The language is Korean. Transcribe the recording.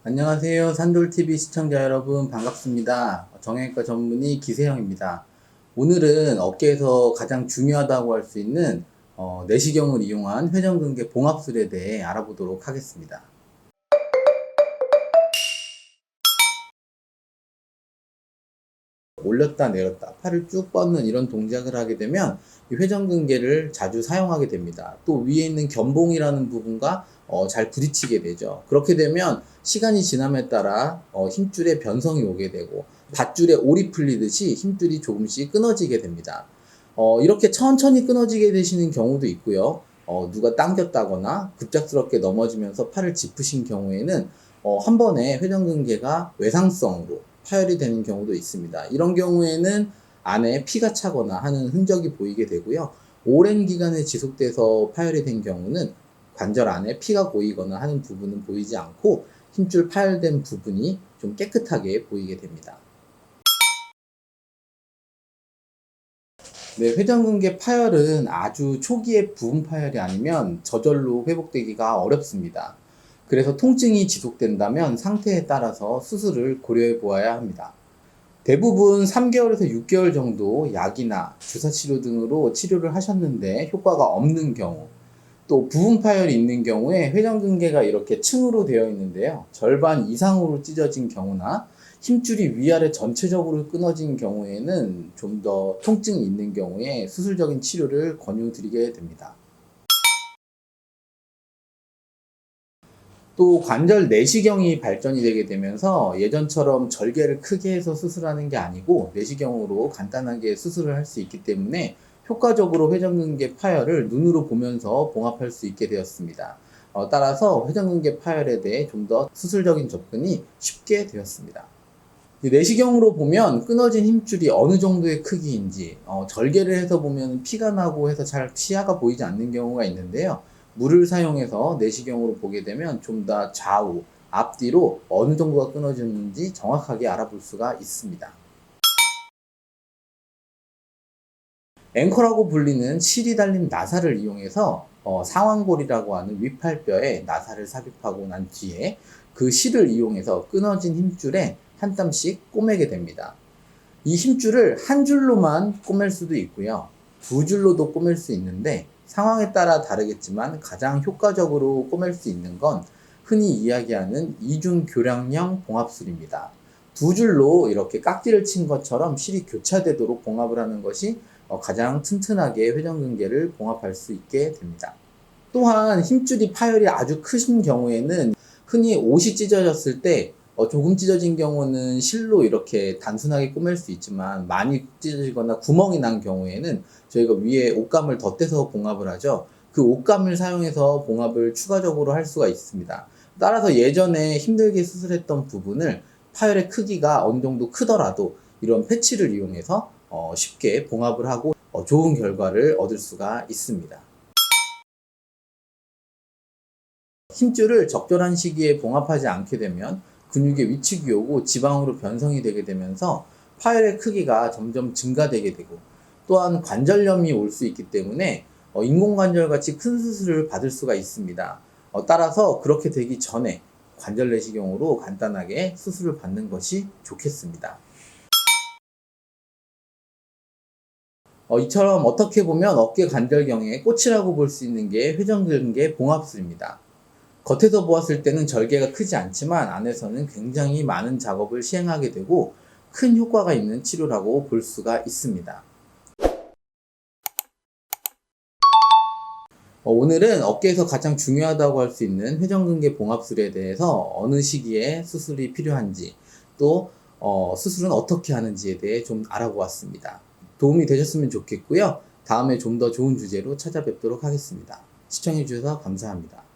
안녕하세요. 산돌TV 시청자 여러분 반갑습니다. 정형외과 전문의 기세형입니다. 오늘은 어깨에서 가장 중요하다고 할 수 있는 내시경을 이용한 회전근개 봉합술에 대해 알아보도록 하겠습니다. 올렸다 내렸다 팔을 쭉 뻗는 이런 동작을 하게 되면 이 회전근개를 자주 사용하게 됩니다. 또 위에 있는 견봉이라는 부분과 잘 부딪히게 되죠. 그렇게 되면 시간이 지남에 따라 힘줄에 변성이 오게 되고 밧줄에 올이 풀리듯이 힘줄이 조금씩 끊어지게 됩니다. 이렇게 천천히 끊어지게 되시는 경우도 있고요. 누가 당겼다거나 급작스럽게 넘어지면서 팔을 짚으신 경우에는 한 번에 회전근개가 외상성으로 파열이 되는 경우도 있습니다. 이런 경우에는 안에 피가 차거나 하는 흔적이 보이게 되고요. 오랜 기간에 지속돼서 파열이 된 경우는 관절 안에 피가 고이거나 하는 부분은 보이지 않고 힘줄 파열된 부분이 좀 깨끗하게 보이게 됩니다. 네, 회전근개 파열은 아주 초기의 부분 파열이 아니면 저절로 회복되기가 어렵습니다. 그래서 통증이 지속된다면 상태에 따라서 수술을 고려해 보아야 합니다. 대부분 3개월에서 6개월 정도 약이나 주사치료 등으로 치료를 하셨는데 효과가 없는 경우, 또 부분 파열이 있는 경우에 회전근개가 이렇게 층으로 되어 있는데요. 절반 이상으로 찢어진 경우나 힘줄이 위아래 전체적으로 끊어진 경우에는 좀 더 통증이 있는 경우에 수술적인 치료를 권유드리게 됩니다. 또 관절 내시경이 발전이 되게 되면서 예전처럼 절개를 크게 해서 수술하는 게 아니고 내시경으로 간단하게 수술을 할 수 있기 때문에 효과적으로 회전근개 파열을 눈으로 보면서 봉합할 수 있게 되었습니다. 따라서 회전근개 파열에 대해 좀 더 수술적인 접근이 쉽게 되었습니다. 내시경으로 보면 끊어진 힘줄이 어느 정도의 크기인지, 절개를 해서 보면 피가 나고 해서 잘 시야가 보이지 않는 경우가 있는데요. 물을 사용해서 내시경으로 보게 되면 좀 더 좌우, 앞뒤로 어느 정도가 끊어졌는지 정확하게 알아볼 수가 있습니다. 앵커라고 불리는 실이 달린 나사를 이용해서 상완골이라고 하는 윗팔뼈에 나사를 삽입하고 난 뒤에 그 실을 이용해서 끊어진 힘줄에 한 땀씩 꼬매게 됩니다. 이 힘줄을 한 줄로만 꼬맬 수도 있고요. 두 줄로도 꼬맬 수 있는데 상황에 따라 다르겠지만 가장 효과적으로 꼬맬 수 있는 건 흔히 이야기하는 이중 교량형 봉합술입니다. 두 줄로 이렇게 깍지를 친 것처럼 실이 교차되도록 봉합을 하는 것이 가장 튼튼하게 회전근개를 봉합할 수 있게 됩니다. 또한 힘줄이 파열이 아주 크신 경우에는 흔히 옷이 찢어졌을 때 조금 찢어진 경우는 실로 이렇게 단순하게 꼬맬 수 있지만 많이 찢어지거나 구멍이 난 경우에는 저희가 위에 옷감을 덧대서 봉합을 하죠. 그 옷감을 사용해서 봉합을 추가적으로 할 수가 있습니다. 따라서 예전에 힘들게 수술했던 부분을 파열의 크기가 어느 정도 크더라도 이런 패치를 이용해서 쉽게 봉합을 하고 좋은 결과를 얻을 수가 있습니다. 힘줄을 적절한 시기에 봉합하지 않게 되면 근육의 위축이 오고 지방으로 변성이 되게 되면서 파열의 크기가 점점 증가되게 되고 또한 관절염이 올 수 있기 때문에 인공관절 같이 큰 수술을 받을 수가 있습니다. 따라서 그렇게 되기 전에 관절 내시경으로 간단하게 수술을 받는 것이 좋겠습니다. 이처럼 어떻게 보면 어깨 관절경의 꽃이라고 볼 수 있는 게 회전근개 봉합술입니다. 겉에서 보았을 때는 절개가 크지 않지만 안에서는 굉장히 많은 작업을 시행하게 되고 큰 효과가 있는 치료라고 볼 수가 있습니다. 오늘은 어깨에서 가장 중요하다고 할 수 있는 회전근개 봉합술에 대해서 어느 시기에 수술이 필요한지 또 수술은 어떻게 하는지에 대해 좀 알아보았습니다. 도움이 되셨으면 좋겠고요. 다음에 좀 더 좋은 주제로 찾아뵙도록 하겠습니다. 시청해주셔서 감사합니다.